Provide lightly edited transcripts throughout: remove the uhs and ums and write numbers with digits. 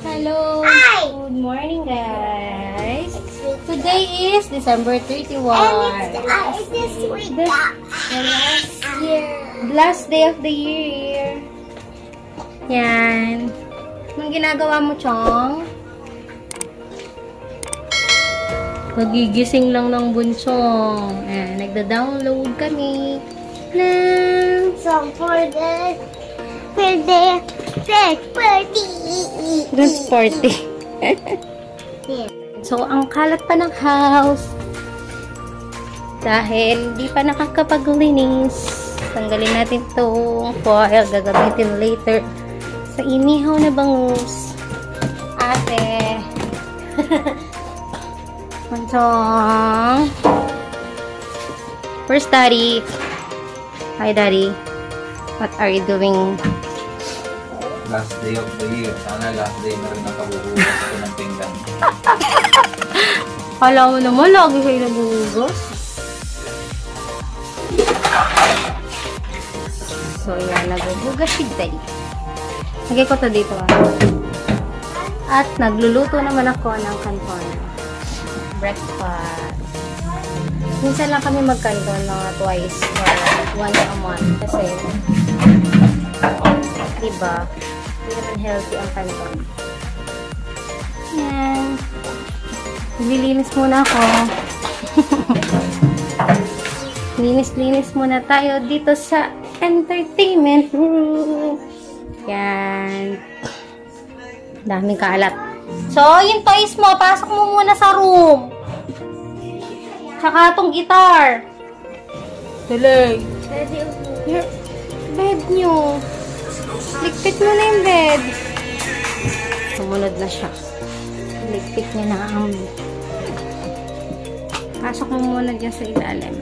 Hello! Good morning, guys! Today is December 31. And it's this week. The last day of the year. Yan. Anong ginagawa mo, Chong? Magigising lang ng bunsong. Ayan, nagda-download kami ng So for the first party. dance party. So, ang kalat pa ng house. Dahil hindi pa nakakapaglinis. Tanggalin natin itong foil. Gagamitin later sa inihaw na bangus. Ate. Mansong. Where's Daddy? Hi, Daddy. What are you doing? Last day of the year. Sana last day na rin ang paghuhugas ko ng pinggan. Kala mo naman, lagi kayo naghuhugas. So, yan. Naghuhugas si Daddy. Lagay ko to dito. At nagluluto naman ako ng canton. Breakfast. Minsan lang kami mag-canton mga twice or once a month. Kasi, diba? Hindi naman healthy ang canton. Yan. Lilinis muna ako. Linis-linis muna tayo dito sa entertainment room. Yan. Daming kalat. So, yung toys mo, pasok mo muna sa room. Tsaka itong guitar. Dali. Your bed nyo. Ligpit mo na yung bed. Sumunod na siya. Ligpit niya na ang... Pasok mo muna dyan sa ilalim.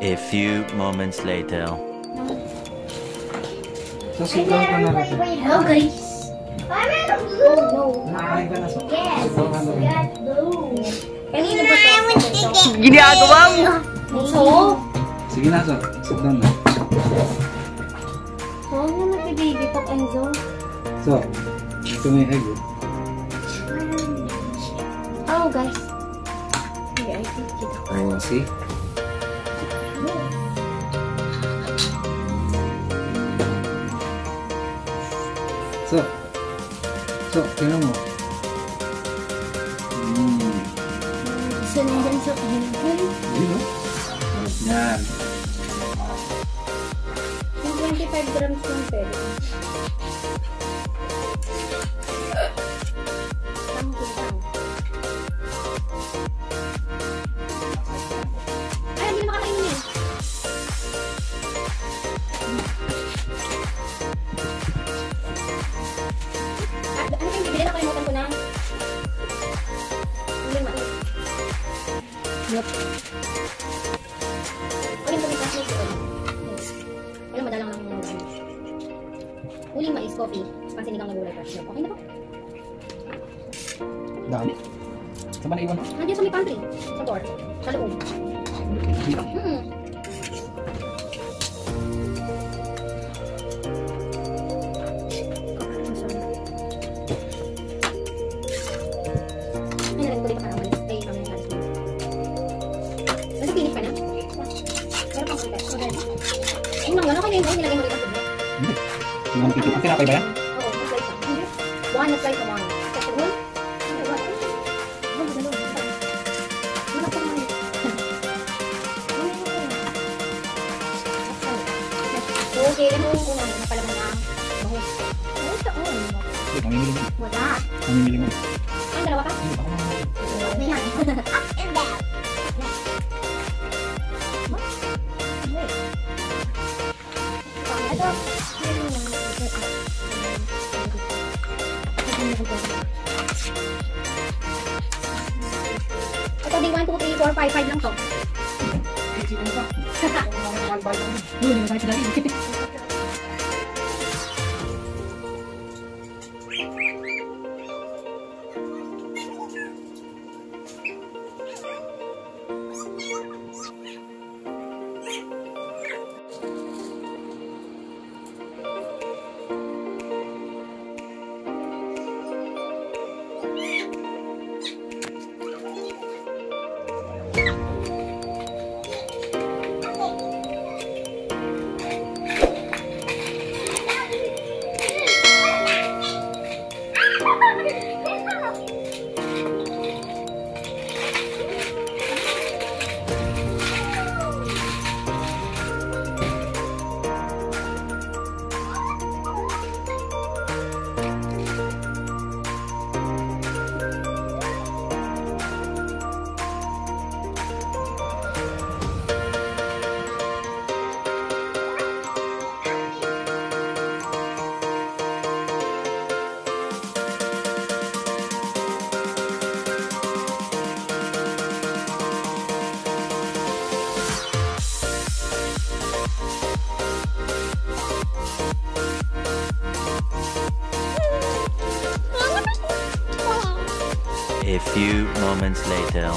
A few moments later. So, sigaw ka na rin. Hello guys. I'm at a blue. Nakakain ka na sa... Yes, got blue. Kanina ba ito? Ginagawa mo! So? Sige na, so. Sit down na. So, ano naman si baby pop Enzo? So, ito na yung egg. Oh, guys. Okay, I think kita ko. Oh, see? So, tingnan mo. Gusto na dyan sa pinagay. Dito? Yan. Yung 25 grams yung pwede. Ay, hindi na makakainin yan. Ano yung bibili na kalimutan ko na? Uling mais. Yup. Uling mais kasi ito. Yes. Walang madalang lang yung mais. Uling mais, coffee. Pansinigang na gulay. Okay na po. Dami. Saan ba naiwan? Nandiyan sa may pantry. Sa door. Sa loob. Ang tinapay ba yan? Oo, nag-fly siya. Hindi. One, nag-fly sa one. Second one. Okay, ano yung una? Napalaman na. Bahus. Bahus ka on. Mamimili mo. Wala. Mamimili mo. Ang dalawa ka? Ano yan? Up and down. Ito. Ito, di 1, 2, 3, 4, 5, 5 lang to. A few moments later.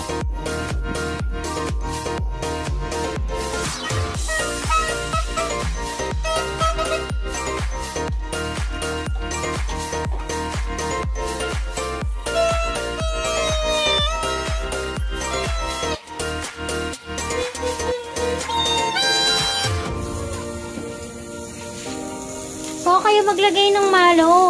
So, kayo maglagay ng malo.